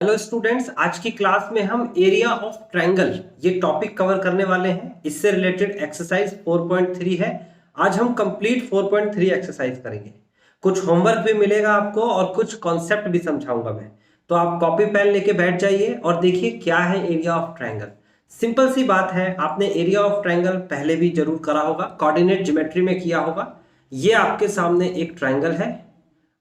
Hello students, आज की class में हम एरिया ऑफ ट्रायंगल ये टॉपिक कवर करने वाले हैं। इससे रिलेटेड एक्सरसाइज 4.3 है। आज हम कंप्लीट 4.3 एक्सरसाइज करेंगे। कुछ होमवर्क भी मिलेगा आपको और कुछ कॉन्सेप्ट भी समझाऊंगा मैं। तो आप कॉपी पेन लेके बैठ जाइए और देखिए क्या है एरिया ऑफ ट्रायंगल। सिंपल सी बात है, आपने एरिया ऑफ ट्रायंगल पहले भी जरूर करा होगा, कोऑर्डिनेट ज्योमेट्री में किया होगा। ये आपके सामने एक ट्रायंगल है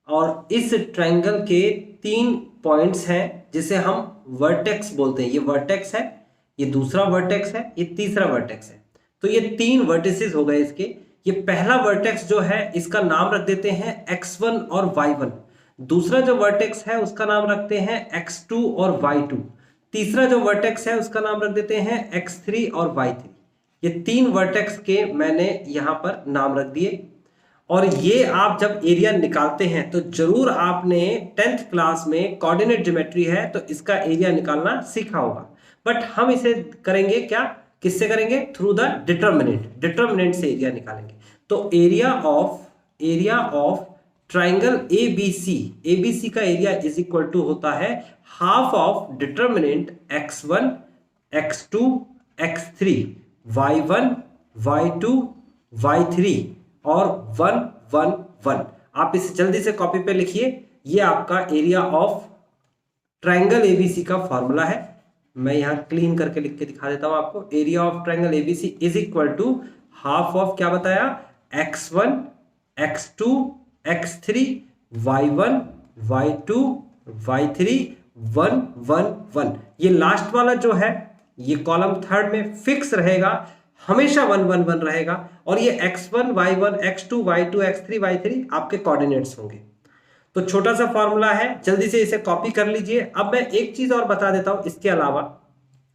और इस ट्रायंगल के 3 पॉइंट्स हैं जिसे हम वर्टेक्स बोलते हैं। ये वर्टेक्स है, ये दूसरा वर्टेक्स है, ये तीसरा वर्टेक्स है। तो ये 3 वर्टिसेस हो गए इसके। ये पहला वर्टेक्स जो है इसका नाम रख देते हैं x1 और y1। दूसरा जो वर्टेक्स है उसका नाम रखते हैं x2 और y2। तीसरा जो वर्टेक्स है उसका नाम रख देते हैं x3 और y3। ये 3 वर्टेक्स के मैंने यहां पर नाम रख दिए। और ये आप जब एरिया निकालते हैं तो जरूर आपने 10th क्लास में कोऑर्डिनेट ज्योमेट्री है तो इसका एरिया निकालना सीखा होगा। बट हम इसे करेंगे क्या, किससे करेंगे? थ्रू द डिटरमिनेंट से एरिया निकालेंगे। तो एरिया ऑफ ट्राइंगल एबीसी का एरिया इज इक्वल टू होता है half of determinant x1 x2 x3 y1 y2 y3 और 1 1 1। आप इसे जल्दी से कॉपी पे लिखिए। ये आपका एरिया ऑफ ट्रायंगल एबीसी का फॉर्मूला है। मैं यहां क्लीन करके लिख के दिखा देता हूं आपको। Area of triangle ABC is equal to half of क्या बताया, x1 x2 x3 y1 y2 y3 1 1 1। ये लास्ट वाला जो है ये कॉलम थर्ड में फिक्स रहेगा, हमेशा 1 1 1 रहेगा। और ये x1 y1 x2 y2 x3 y3 आपके कोऑर्डिनेट्स होंगे। तो छोटा सा फॉर्मूला है, जल्दी से इसे कॉपी कर लीजिए। अब मैं एक चीज और बता देता हूं इसके अलावा।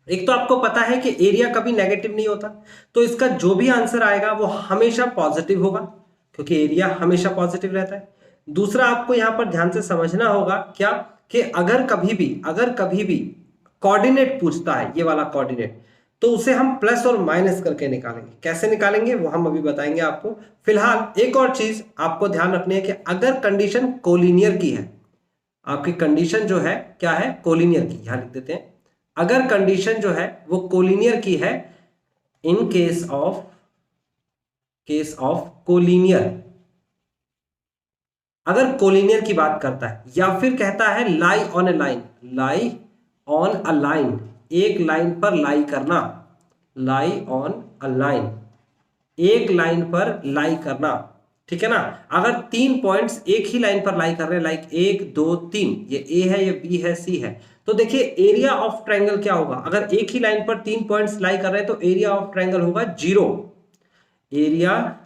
एक तो आपको पता है कि एरिया कभी नेगेटिव नहीं होता, तो इसका जो भी आंसर आएगा वो हमेशा पॉजिटिव होगा, क्योंकि एरिया हमेशा पॉजिटिव रहता है। दूसरा आपको यहां पर ध्यान से समझना होगा क्या, कि अगर कभी भी कोऑर्डिनेट पूछता है, ये वाला कोऑर्डिनेट, तो उसे हम प्लस और माइनस करके निकालेंगे। कैसे निकालेंगे वो हम अभी बताएंगे आपको। फिलहाल एक और चीज आपको ध्यान रखनी है कि अगर कंडीशन कोलिनियर की है, आपकी कंडीशन जो है क्या है, कोलिनियर की, यहां लिख देते हैं। अगर कंडीशन जो है वो कोलिनियर की है, इन केस ऑफ कोलिनियर, अगर कोलिनियर की बात करता है या फिर कहता है लाई ऑन अ लाइन, एक लाइन पर लाई करना, लाई ऑन अ लाइन, एक लाइन पर लाई करना, ठीक है ना। अगर 3 पॉइंट्स एक ही लाइन पर लाई कर रहे हैं, लाइक 1 2 3, ये ए है, ये बी है, सी है, तो देखिए एरिया ऑफ ट्रायंगल क्या होगा। अगर एक ही लाइन पर 3 पॉइंट्स लाई कर रहे हैं तो एरिया ऑफ ट्रायंगल होगा 0। Area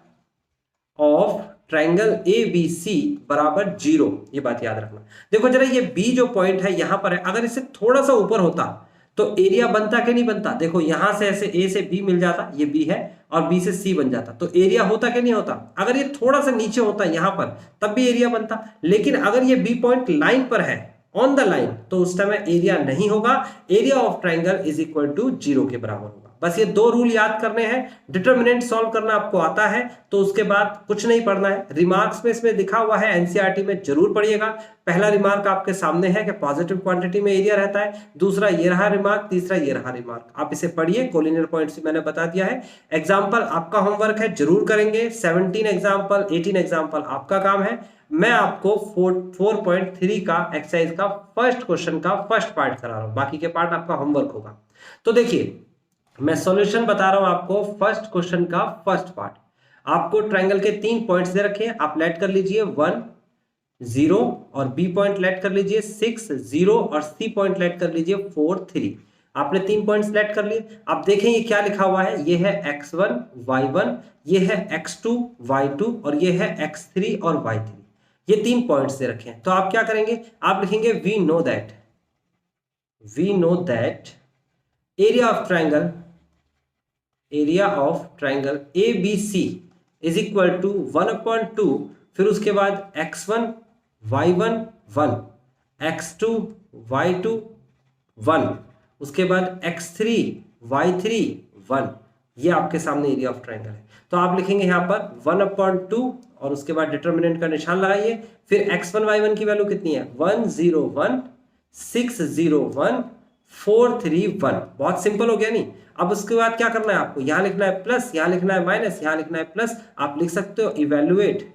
of triangle A B C बराबर 0, ये बात याद रखना। देखो जरा, ये बी जो पॉइंट है यहां पर है, अगर इससे थोड़ा सा ऊपर होता तो एरिया बनता कि नहीं बनता। देखो यहां से ऐसे ए से बी मिल जाता, ये बी है, और बी से सी बन जाता, तो एरिया होता कि नहीं होता। अगर ये थोड़ा सा नीचे होता यहां पर तब भी एरिया बनता। लेकिन अगर ये बी पॉइंट लाइन पर है, ऑन द लाइन, तो उस समय एरिया नहीं होगा। Area of triangle is equal to 0 के बराबर होगा। बस ये 2 रूल याद करने हैं। डिटरमिनेंट सॉल्व करना आपको आता है तो उसके बाद कुछ नहीं पढ़ना है। रिमार्क्स में इसमें लिखा हुआ है, एनसीईआरटी में जरूर पढ़िएगा। पहला रिमार्क आपके सामने है कि पॉजिटिव क्वांटिटी में एरिया रहता है, दूसरा ये रहा रिमार्क, तीसरा ये रहा रिमार्क। आप इसे पढ़िए, कोलिनियर पॉइंट्स मैंने बता दिया है। एग्जाम्पल आपका होमवर्क है, जरूर करेंगे। 17 एग्जाम्पल 18 एग्जाम्पल आपका काम है। मैं आपको 4.3 का एक्सरसाइज का फर्स्ट क्वेश्चन का फर्स्ट पार्ट करा रहा हूं, बाकी के पार्ट आपका होमवर्क होगा। तो देखिए मैं सॉल्यूशन बता रहा हूं आपको फर्स्ट क्वेश्चन का फर्स्ट पार्ट। आपको ट्रायंगल के 3 पॉइंट्स दे रखे हैं, आप लेट कर लीजिए 1 0, और बी पॉइंट लेट कर लीजिए 6 0, और सी पॉइंट लेट कर लीजिए 4 3। आपने 3 पॉइंट्स लेट कर लिए। आप देखें ये क्या लिखा हुआ है, ये है x1 y1, ये है x2 y2, और ये है x3 और y3। ये 3 पॉइंट्स दे रखे हैं। तो आप क्या करेंगे, आप लिखेंगे we know that area of triangle A B C is equal to 1/2, फिर उसके बाद x1 y1 1, x2 y2 1, उसके बाद x3 y3 1। ये आपके सामने एरिया ऑफ ट्रायंगल है। तो आप लिखेंगे यहां पर 1/2 और उसके बाद डिटरमिनेंट का निशान लगाइए। फिर x1 y1 की वैल्यू कितनी है, 1 0 1, 601431। बहुत सिंपल हो गया नहीं। अब उसके बाद क्या करना है आपको, यहां लिखना है प्लस, यहां लिखना है माइनस, यहां लिखना है प्लस। आप लिख सकते हो इवेल्युएट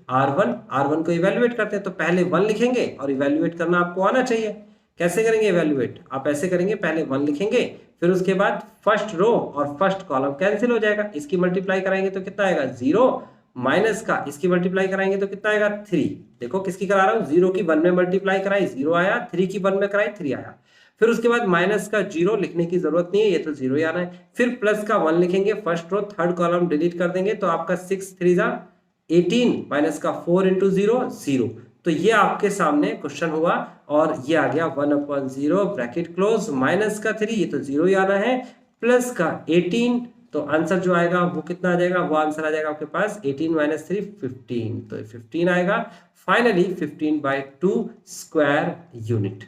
R1, R1 को इवेल्युएट करते हैं तो पहले 1 लिखेंगे और इवेल्युएट करना आपको आना चाहिए। कैसे करेंगे इवेल्युएट, आप ऐसे करेंगे, पहले 1 लिखेंगे, फिर उसके बाद फर्स्ट रो और फर्स्ट कॉलम कैंसिल हो जाएगा, इसकी मल्टीप्लाई कराएंगे तो कितना आएगा 0, माइनस का इसकी मल्टीप्लाई कराएंगे तो कितना आएगा 3। देखो किसकी करा रहा हूं, 0 की 1 में मल्टीप्लाई कराई 0 आया, 3 की 1 में कराई 3 आया। फिर उसके बाद माइनस का 0 लिखने की जरूरत नहीं है, ये तो 0 ही आना है। फिर प्लस का 1 लिखेंगे, first row third column delete कर देंगे तो आपका 6 3 जा 18 माइनस का 4 इंटू 0 0। तो ये आपके सामने क्वेश्चन हुआ और ये आ गया 1/0 ब्रैकेट क्लोज, माइनस का 3 ये तो 0 ही आना है, प्लस का 18 तो आंसर जो आएगा वो कितना आ जाएगा, वो आंसर आ जाएगा आपके पास 18 माइनस 3 15, तो 15 आएगा। Finally 15/2 square unit.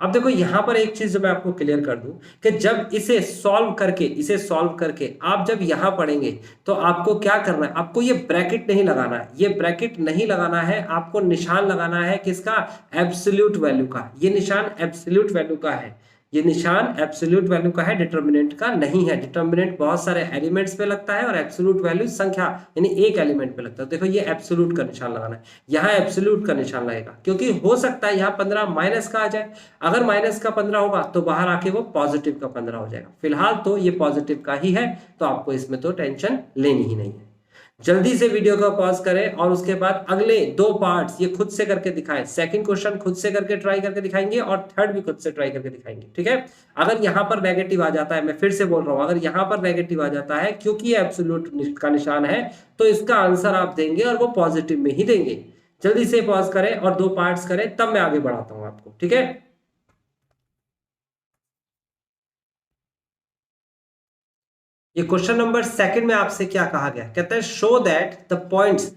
अब देखो यहां पर एक चीज जो मैं आपको क्लियर कर दूं कि जब इसे सॉल्व करके आप जब यहां पढ़ेंगे तो आपको क्या करना है, आपको ये ब्रैकेट नहीं लगाना है, ये ब्रैकेट नहीं लगाना है, आपको निशान लगाना है किसका, एब्सोल्यूट वैल्यू का। ये निशान एब्सोल्यूट वैल्यू का है, ये निशान एब्सोल्यूट वैल्यू का है, डिटर्मिनेंट का नहीं है। डिटर्मिनेंट बहुत सारे एलिमेंट्स पे लगता है और एब्सोल्यूट वैल्यू संख्या यानी एक एलिमेंट पे लगता है। देखो ये एब्सोल्यूट का निशान लगाना है, यहाँ एब्सोल्यूट का निशान लगेगा, क्योंकि हो सकता है यहाँ 15 माइनस का आ जाए। अगर माइनस का 15 होगा तो बाहर आके वो पॉजिटिव का 15 हो जाएगा। फिलहाल तो ये पॉजिटिव का ही है, तो आपको इसमें तो टेंशन लेनी ही नहीं है। जल्दी से वीडियो को पॉज करें और उसके बाद अगले 2 पार्ट्स ये खुद से करके दिखाएं। सेकंड क्वेश्चन खुद से करके ट्राई करके दिखाएंगे और थर्ड भी खुद से ट्राई करके दिखाएंगे, ठीक है। अगर यहां पर नेगेटिव आ जाता है, मैं फिर से बोल रहा हूं, अगर यहां पर नेगेटिव आ जाता है क्योंकि ये एब्सोल्यूट का निशान है, तो इसका आंसर आप देंगे और वो पॉजिटिव में ही देंगे। जल्दी से पॉज करें और 2 पार्ट्स करें, तब मैं आगे बढ़ाता हूं आपको, ठीक है। ये क्वेश्चन नंबर सेकंड में आपसे क्या कहा गया, कहता है show that the points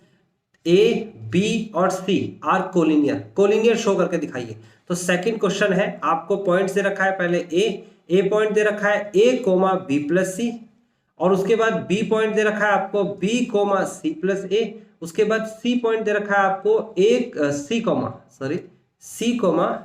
A B और C are collinear. Collinear show करके दिखाइए। तो सेकंड क्वेश्चन है, आपको पॉइंट्स दे रखा है, पहले ए पॉइंट दे रखा है ए कोमा बी प्लस सी, और उसके बाद बी पॉइंट दे रखा है आपको बी कोमा सी प्लस ए, उसके बाद सी पॉइंट दे रखा है आपको सी कोमा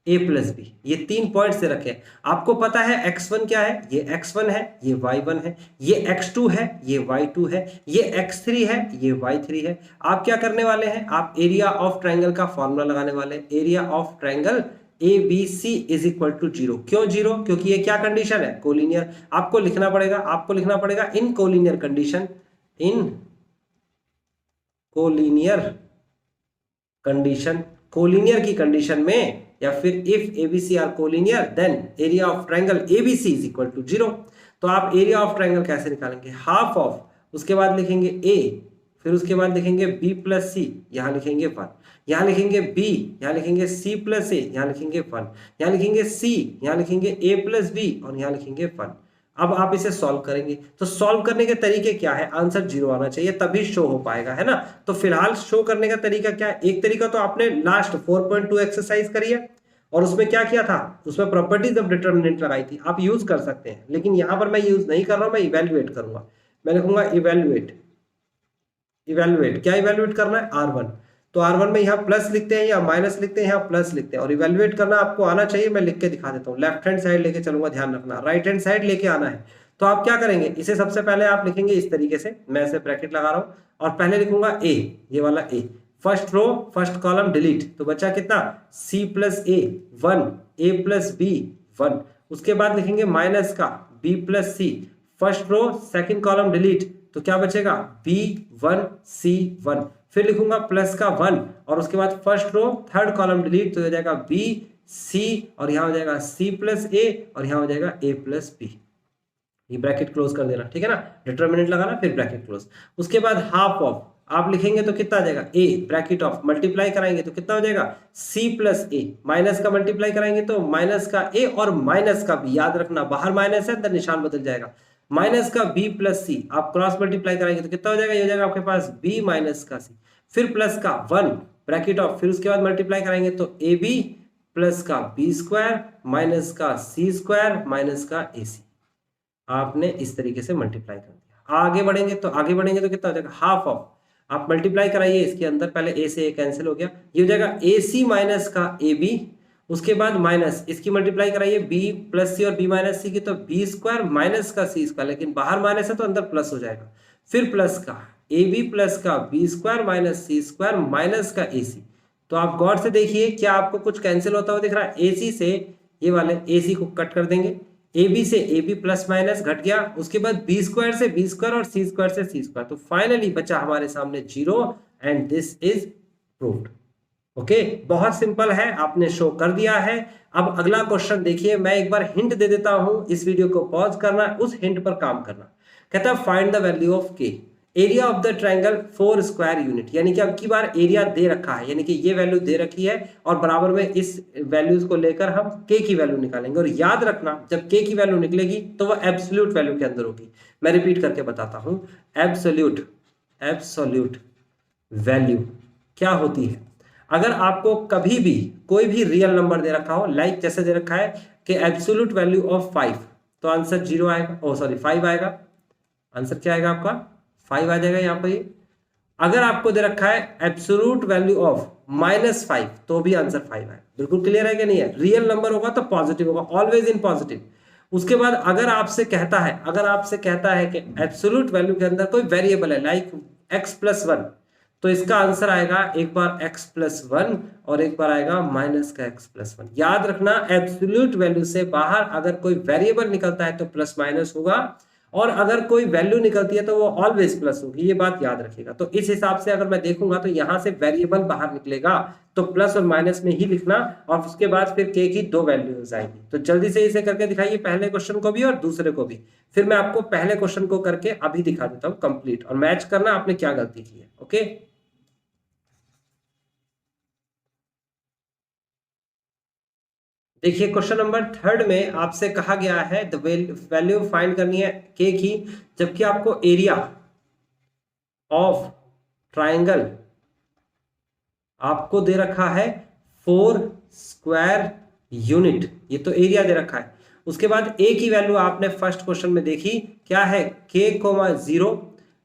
ए प्लस बी। ये 3 पॉइंट्स दे रखे हैं। आपको पता है x1 क्या है, ये x1 है, ये y1 है, ये x2 है, ये y2 है, ये x3 है, ये y3 है। आप क्या करने वाले हैं, आप एरिया ऑफ ट्रायंगल का फॉर्मूला लगाने वाले हैं। Area of triangle ABC is equal to 0। क्यों 0, क्योंकि ये क्या कंडीशन है, कोलिनियर। आपको लिखना पड़ेगा इन कोलिनियर कंडीशन, इन कोलिनियर की कंडीशन में, या फिर if ABC are collinear then area of triangle ABC is equal to 0। तो आप एरिया ऑफ ट्रायंगल कैसे निकालेंगे, हाफ ऑफ, उसके बाद लिखेंगे A, फिर उसके बाद लिखेंगे B प्लस सी, यहाँ लिखेंगे 1, यहाँ लिखेंगे B, यहाँ लिखेंगे C प्लस A, यहाँ लिखेंगे 1, यहाँ लिखेंगे C, यहाँ लिखेंगे A प्लस B और यहाँ लिखेंगे 1। अब आप इसे सॉल्व करेंगे, तो सॉल्व करने के तरीके क्या है, आंसर 0 आना चाहिए तभी शो हो पाएगा, है ना। तो फिलहाल शो करने का तरीका क्या है, एक तरीका तो आपने लास्ट 4.2 एक्सरसाइज करी है और उसमें क्या किया था, उसमें प्रॉपर्टीज ऑफ डिटरमिनेंट लगाई थी, आप यूज कर सकते हैं। लेकिन यहां पर मैं यूज नहीं कर रहा हूं, मैं इवेल्युएट करूंगा। मैं लिखूंगा इवेल्युएट क्या इवेल्युएट करना है, R1। तो R1 में यहाँ प्लस लिखते हैं या माइनस लिखते हैं, यहाँ प्लस लिखते हैं, और इवेल्युएट करना आपको आना चाहिए। मैं लिख के दिखा देता हूँ, लेफ्ट हैंड साइड लेके चलूंगा, ध्यान रखना, राइट हैंड साइड लेके आना है। तो आप क्या करेंगे, इसे सबसे पहले आप लिखेंगे इस तरीके से, मैं इसे ब्रैकेट लगा रहा हूँ और पहले लिखूंगा ए, ये वाला A, first row first column delete, तो बचा कितना C plus A 1, A plus B 1, उसके बाद लिखेंगे माइनस का B plus C, first row second column delete, तो क्या बचेगा B1 C1, फिर लिखूंगा प्लस का 1 और उसके बाद first row third column delete, तो हो जाएगा B C और यहाँ हो जाएगा C प्लस A और यहाँ हो जाएगा A प्लस B। ये ब्रैकेट क्लोज कर देना, ठीक है ना, डिटरमिनेंट लगाना फिर ब्रैकेट क्लोज। उसके बाद हाफ ऑफ आप लिखेंगे तो कितना आ जाएगा A, ब्रैकेट ऑफ, मल्टीप्लाई कराएंगे तो कितना हो जाएगा C प्लस A, माइनस का मल्टीप्लाई कराएंगे तो माइनस का A और माइनस का B, याद रखना बाहर माइनस है अंदर निशान बदल जाएगा, माइनस का B प्लस C, आप क्रॉस मल्टीप्लाई कराएंगे तो कितना हो जाएगा, ये हो जाएगा आपके पास B माइनस का C, फिर प्लस का 1 ब्रैकेट ऑफ, फिर उसके बाद मल्टीप्लाई कराएंगे तो AB प्लस का B स्क्वायर माइनस का C स्क्वायर माइनस का AC। आपने इस तरीके से मल्टीप्लाई कर दिया। आगे बढ़ेंगे तो कितना हो जाएगा, हाफ ऑफ, आप मल्टीप्लाई कराइए इसके अंदर, पहले ए से ए कैंसिल हो गया, ये हो जाएगा ए सी माइनस का ए बी, उसके बाद माइनस इसकी मल्टीप्लाई कराइए बी प्लस सी और बी माइनस सी की, तो बी स्क्वायर माइनस का सी स्क्वायर, लेकिन बाहर माइनस है तो अंदर प्लस हो जाएगा, फिर प्लस का ए बी प्लस का बी स्क्वायर माइनस सी स्क्वायर माइनस का ए सी। तो आप गौर से देखिए क्या आपको कुछ कैंसिल होता हुआ दिख रहा है, ए सी से ये वाले ए सी को कट कर देंगे, ए बी से ए बी प्लस माइनस घट गया, उसके बाद बी स्क्वायर से बी स्क्वायर और सी स्क्वायर से सी स्क्वायर, तो फाइनली बचा हमारे सामने 0 and this is proved. Okay, बहुत सिंपल है, आपने शो कर दिया है। अब अगला क्वेश्चन देखिए, मैं एक बार हिंट दे देता हूं, इस वीडियो को पॉज करना, उस हिंट पर काम करना। कहता है फाइंड द वैल्यू ऑफ के, area of the triangle 4 square unit, यानी कि अब की बार एरिया दे रखा है, यानी कि ये वैल्यू दे रखी है और बराबर में इस वैल्यूज को लेकर हम के की वैल्यू निकालेंगे। और याद रखना, जब के की वैल्यू निकलेगी तो वो एब्सोल्यूट वैल्यू के अंदर होगी। मैं रिपीट करके बताता हूं, एब्सोल्यूट वैल्यू क्या होती है। अगर आपको कभी भी कोई भी रियल नंबर दे रखा हो, लाइक जैसे दे रखा है कि एब्सोल्यूट वैल्यू ऑफ 5, तो आंसर 0 आएगा, ओ सॉरी 5 आएगा, आंसर क्या आएगा आपका 5 आ जाएगा यहाँ पे। अगर आपको दे रखा है एब्सोल्यूट वैल्यू ऑफ -5, तो भी आंसर 5 आएगा। बिल्कुल क्लियर है कि नहीं है? रियल नंबर होगा तो पॉजिटिव होगा, ऑलवेज इन पॉजिटिव। उसके बाद अगर आपसे कहता है कि एब्सोल्यूट वैल्यू के अंदर कोई वेरिएबल है लाइक x+1, तो इसका आंसर आएगा एक बार x+1 और एक बार आएगा माइनस का x+1। याद रखना, एब्सोल्यूट वैल्यू से बाहर अगर कोई वेरिएबल निकलता है तो प्लस माइनस होगा, और अगर कोई वैल्यू निकलती है तो वो ऑलवेज प्लस होगी, ये बात याद रखिएगा। तो इस हिसाब से अगर मैं देखूंगा तो यहां से वेरिएबल बाहर निकलेगा तो प्लस और माइनस में ही लिखना, और उसके बाद फिर के की 2 वैल्यूज आएंगी। तो जल्दी से इसे करके दिखाइए, पहले क्वेश्चन को भी और दूसरे को भी, फिर मैं आपको पहले क्वेश्चन को करके अभी दिखा देता हूँ कंप्लीट, और मैच करना आपने क्या गलती की है। ओके, देखिए क्वेश्चन नंबर 3 में आपसे कहा गया है द वैल्यू फाइंड करनी है के की, जबकि आपको एरिया ऑफ ट्रायंगल आपको दे रखा है 4 स्क्वायर यूनिट, ये तो एरिया दे रखा है। उसके बाद ए की वैल्यू आपने फर्स्ट क्वेश्चन में देखी क्या है, k,0,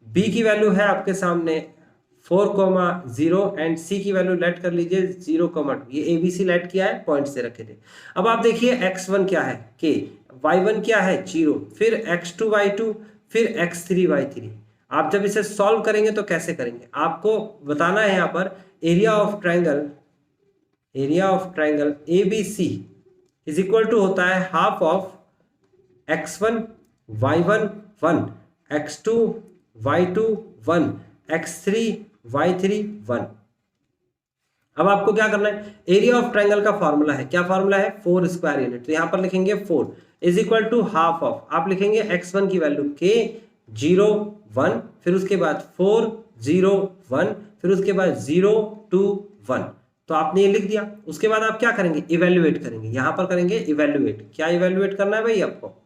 बी की वैल्यू है आपके सामने 4,0 एंड सी की वैल्यू लेट कर लीजिए 0,2, ये एबीसी लेट किया है, पॉइंट से रखे थे। अब आप देखिए x1 क्या है k, y1 क्या है 0, फिर x2 y2, फिर x3 y3। आप जब इसे सॉल्व करेंगे तो कैसे करेंगे, आपको बताना है यहाँ पर area of triangle ABC is equal to होता है half of x1 y1 1, x2 y2 1, x3 y3 1। अब आपको क्या करना है, एरिया ऑफ ट्रायंगल का फॉर्मूला है, क्या फॉर्मूला है 4 स्क्वायर यूनिट, तो यहां पर लिखेंगे 4 is equal to half of, आप लिखेंगे x1 की वैल्यू k 0 1, फिर उसके बाद 4 0 1, फिर उसके बाद 0 2 1, तो आपने ये लिख दिया। उसके बाद आप क्या करेंगे, इवेल्युएट करेंगे, यहां पर करेंगे इवेल्युएट। क्या इवेल्युएट करना है भाई आपको,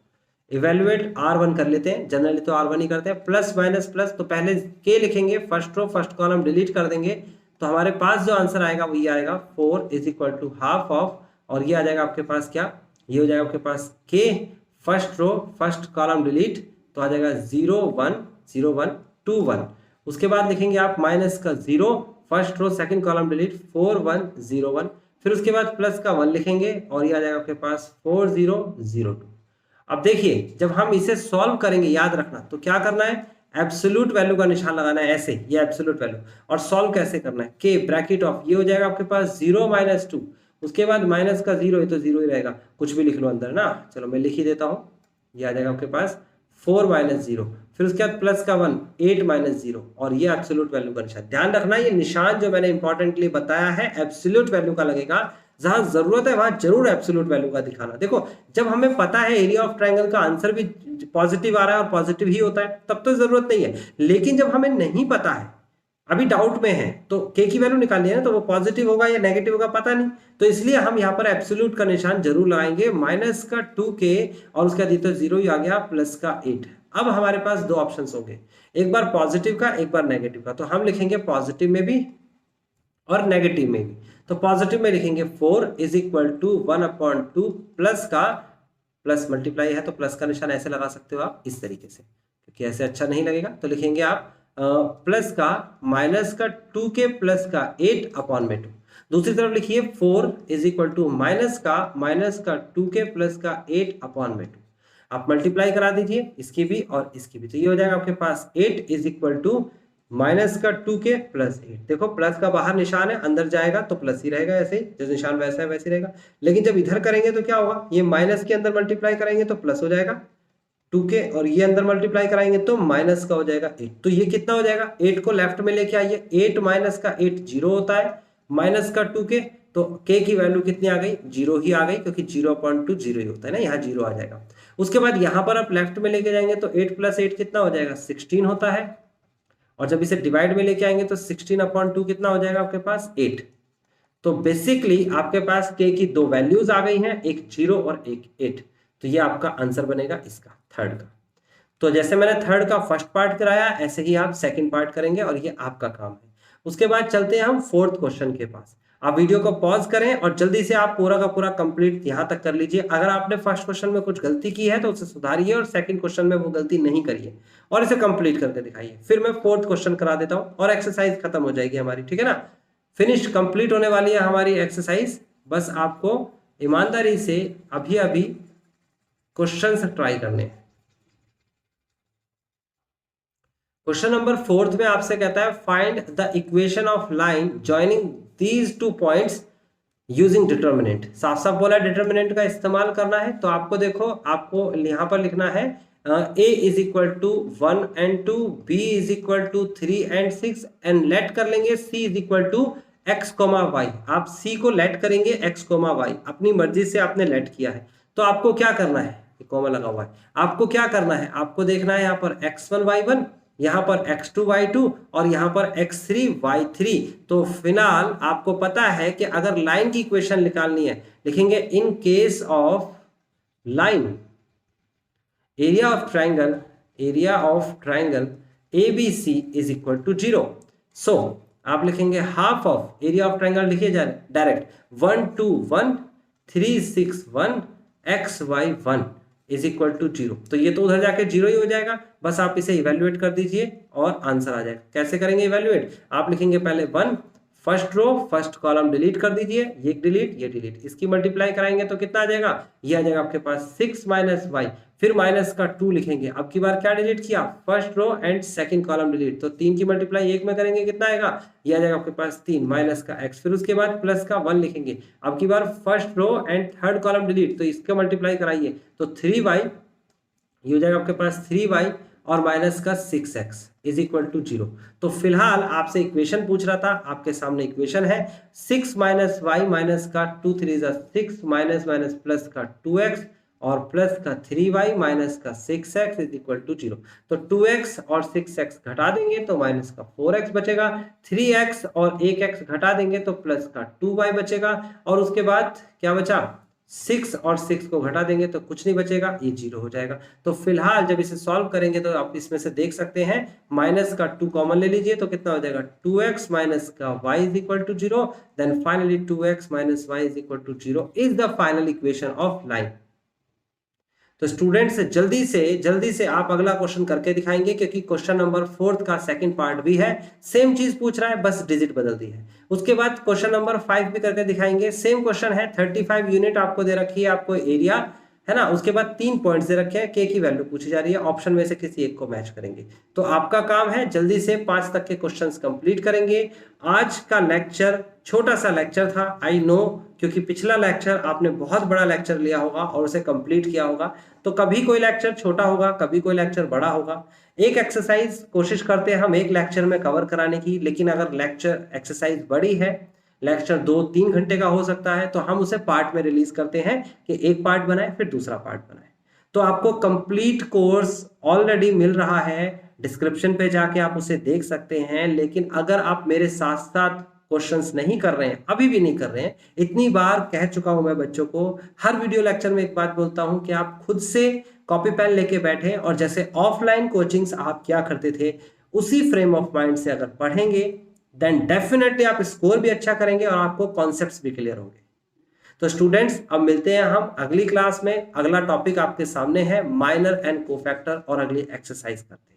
इवेल्युएट R1 कर लेते हैं, जनरली तो R1 ही करते हैं, प्लस माइनस प्लस, तो पहले के लिखेंगे, first row first column delete कर देंगे, तो हमारे पास जो आंसर आएगा वो ये आएगा 4 is equal to half of, और ये आ जाएगा आपके पास क्या, ये हो जाएगा आपके पास के first row first column delete, तो आ जाएगा 0 1 0 1 2 1। उसके बाद लिखेंगे आप माइनस का 0 first row second column delete 4 1 0 1, फिर उसके बाद प्लस का 1 लिखेंगे और ये आ जाएगा आपके पास 4 0 0 2। अब देखिए जब हम इसे सॉल्व करेंगे, याद रखना तो क्या करना है, एब्सोल्यूट वैल्यू का निशान लगाना है ऐसे, ये एब्सोल्यूट वैल्यू, और सॉल्व कैसे करना है, के ब्रैकेट ऑफ, ये हो जाएगा आपके पास 0 - 2, उसके बाद माइनस का 0 है तो 0 ही रहेगा, कुछ भी लिख लो अंदर ना, चलो मैं लिख ही देता हूँ, ये आ जाएगा आपके पास 4 - 0, फिर उसके बाद प्लस का 1 8 - 0, और ये एब्सोल्यूट वैल्यू का निशान। ध्यान रखना ये निशान जो मैंने इंपॉर्टेंटली बताया है एब्सोल्यूट वैल्यू का लगेगा, जहां जरूरत है वहां जरूर एब्सोल्यूट वैल्यू का दिखाना। देखो जब हमें पता है एरिया ऑफ ट्रायंगल का आंसर भी पॉजिटिव आ रहा है और पॉजिटिव ही होता है तब तो जरूरत नहीं है, लेकिन जब हमें नहीं पता है, अभी डाउट में है, तो के की वैल्यू निकालनी है ना, तो वो पॉजिटिव होगा या नेगेटिव होगा पता नहीं, तो इसलिए हम यहाँ पर एब्सोल्यूट का निशान जरूर लगाएंगे, माइनस का 2k और उसके बाद तो 0 ही आ गया, प्लस का 8। अब हमारे पास दो ऑप्शंस होंगे, एक बार पॉजिटिव का एक बार नेगेटिव का, तो हम लिखेंगे पॉजिटिव में भी और नेगेटिव में भी। तो पॉजिटिव में लिखेंगे 4 इज इक्वल टू 1/2, प्लस का प्लस मल्टीप्लाई है तो प्लस का निशान ऐसे लगा सकते हो आप इस तरीके से, क्योंकि ऐसे अच्छा नहीं लगेगा, तो लिखेंगे आप प्लस का माइनस का 2k प्लस का 8/2। दूसरी तरफ लिखिए 4 इज इक्वल टू माइनस का 2k प्लस का 8/2। आप मल्टीप्लाई करा दीजिए इसकी भी और इसकी भी, तो ये हो जाएगा आपके पास 8 इज इक्वल टू माइनस का 2k प्लस 8। देखो प्लस का बाहर निशान है, अंदर जाएगा तो प्लस ही रहेगा, ऐसे ही जो निशान वैसा है वैसे ही रहेगा। लेकिन जब इधर करेंगे तो क्या होगा, ये माइनस के अंदर मल्टीप्लाई करेंगे तो प्लस हो जाएगा 2k, और ये अंदर मल्टीप्लाई कराएंगे तो माइनस का हो जाएगा 8। तो ये कितना हो जाएगा, 8 को लेफ्ट में लेके आइए, 8 माइनस का 8 0 होता है, माइनस का 2k, तो k की वैल्यू कितनी आ गई, 0 ही आ गई, क्योंकि 0.2 0 ही होता है ना, यहाँ 0 आ जाएगा। उसके बाद यहाँ पर आप लेफ्ट में लेके जाएंगे तो 8 प्लस 8 कितना हो जाएगा, 16 होता है, और जब इसे डिवाइड में लेके आएंगे तो 16/2 कितना हो जाएगा आपके पास, 8। तो बेसिकली आपके पास k की दो वैल्यूज आ गई हैं, एक 0 और एक 8। तो ये आपका आंसर बनेगा इसका थर्ड का। तो जैसे मैंने थर्ड का फर्स्ट पार्ट कराया, ऐसे ही आप सेकंड पार्ट करेंगे, और ये आपका काम है। उसके बाद चलते हैं हम फोर्थ क्वेश्चन के पास। आप वीडियो को पॉज करें और जल्दी से आप पूरा का पूरा कंप्लीट यहां तक कर लीजिए। अगर आपने फर्स्ट क्वेश्चन में कुछ गलती की है तो उसे सुधारिए, और सेकंड क्वेश्चन में वो गलती नहीं करिए, और इसे कंप्लीट करके दिखाइए। फिर मैं फोर्थ क्वेश्चन करा देता हूं और एक्सरसाइज खत्म हो जाएगी हमारी, ठीक है ना। फिनिश कंप्लीट होने वाली है हमारी एक्सरसाइज। बस आपको ईमानदारी से अभी अभी क्वेश्चंस ट्राई करने हैं। क्वेश्चन नंबर फोर्थ में आपसे कहता है find the equation of line joining these two points using determinant. साफ साफ बोला डिटर्मिनेंट का इस्तेमाल करना है। तो आपको देखो, आपको यहाँ पर लिखना है a is equal to 1 and 2, b is equal to 3 and 6, and let कर लेंगे c is equal to x, y। आप c को लेट करेंगे x, y, अपनी मर्जी से आपने लेट किया है। तो आपको क्या करना है, कॉमा लगा हुआ है, आपको क्या करना है, आपको देखना है यहाँ पर x1 y1, यहाँ पर x2 y2 और यहाँ पर x3 y3। तो फिलहाल आपको पता है कि अगर लाइन की इक्वेशन निकालनी है, लिखेंगे in case of line area of triangle ABC is equal to 0। So आप लिखेंगे half of area of triangle, लिखिए direct 1 2 1 3 6 1 xy 1 is equal to 0। तो ये तो उधर जाके 0 ही हो जाएगा। बस आप इसे इवेल्युएट कर दीजिए और आंसर आ जाएगा। कैसे करेंगे इवेल्युएट, आप लिखेंगे पहले 1 first row first column delete कर दीजिए, ये डिलीट ये डिलीट, इसकी मल्टीप्लाई कराएंगे तो कितना आ जाएगा, ये आ जाएगा आपके पास 6 माइनस वाई, फिर माइनस का 2 लिखेंगे। अब की बार क्या डिलीट किया, first row and second column delete, तो 3 की मल्टीप्लाई 1 में करेंगे कितना आएगा, ये आ जाएगा आपके पास 3 माइनस का x, फिर उसके बाद प्लस का 1 लिखेंगे। अब की बार first row and third column delete, तो इसका मल्टीप्लाई कराइए तो 3y, ये हो जाएगा आपके पास 3y और माइनस का 6x इज इक्वल टू 0। तो फिलहाल आपसे इक्वेशन पूछ रहा था, आपके सामने इक्वेशन है 6 माइनस वाई माइनस का 2 3 6 माइनस माइनस प्लस का 2x और प्लस का 3y माइनस का 6x इज इक्वल टू 0। तो 2x और 6x घटा देंगे तो माइनस का 4x बचेगा, 3x और 1x घटा देंगे तो प्लस का 2y बचेगा, और उसके बाद क्या बचा, 6 और 6 को घटा देंगे तो कुछ नहीं बचेगा, ये 0 हो जाएगा। तो फिलहाल जब इसे सॉल्व करेंगे तो आप इसमें से देख सकते हैं माइनस का 2 कॉमन ले लीजिए तो कितना हो जाएगा, 2x माइनस का y is equal to 0, then finally 2x minus y is equal to 0 is the final equation of line. तो स्टूडेंट्स जल्दी से आप अगला क्वेश्चन करके दिखाएंगे, क्योंकि क्वेश्चन नंबर 4 का सेकंड पार्ट भी है, सेम चीज पूछ रहा है, बस डिजिट बदल दी है। उसके बाद क्वेश्चन नंबर 5 भी करके दिखाएंगे, सेम क्वेश्चन है, 35 यूनिट आपको दे रखी है, आपको एरिया है ना, उसके बाद 3 पॉइंट्स दे रखे हैं, के की वैल्यू पूछी जा रही है, ऑप्शन में से किसी एक को मैच करेंगे। तो आपका काम है जल्दी से 5 तक के क्वेश्चंस कंप्लीट करेंगे। आज का लेक्चर छोटा सा लेक्चर था, आई नो, क्योंकि पिछला लेक्चर आपने बहुत बड़ा लेक्चर लिया होगा और उसे कंप्लीट किया होगा। तो कभी कोई लेक्चर छोटा होगा, कभी कोई लेक्चर बड़ा होगा। एक एक्सरसाइज कोशिश करते हैं हम एक लेक्चर में कवर कराने की, लेकिन अगर लेक्चर एक्सरसाइज बड़ी है, लेक्चर 2-3 घंटे का हो सकता है, तो हम उसे पार्ट में रिलीज करते हैं कि एक पार्ट बनाए फिर दूसरा पार्ट बनाए। तो आपको कंप्लीट कोर्स ऑलरेडी मिल रहा है, डिस्क्रिप्शन पे जाके आप उसे देख सकते हैं। लेकिन अगर आप मेरे साथ साथ क्वेश्चंस नहीं कर रहे हैं, अभी भी नहीं कर रहे हैं, इतनी बार कह चुका हूं मैं बच्चों को, हर वीडियो लेक्चर में एक बात बोलता हूं कि आप खुद से कॉपी पेन लेके बैठे और जैसे ऑफलाइन कोचिंग्स आप क्या करते थे उसी फ्रेम ऑफ माइंड से अगर पढ़ेंगे, देन डेफिनेटली आप स्कोर भी अच्छा करेंगे और आपको कॉन्सेप्ट्स भी क्लियर होंगे। तो स्टूडेंट्स अब मिलते हैं हम अगली क्लास में। अगला टॉपिक आपके सामने है माइनर एंड कोफैक्टर, और अगली एक्सरसाइज करते हैं।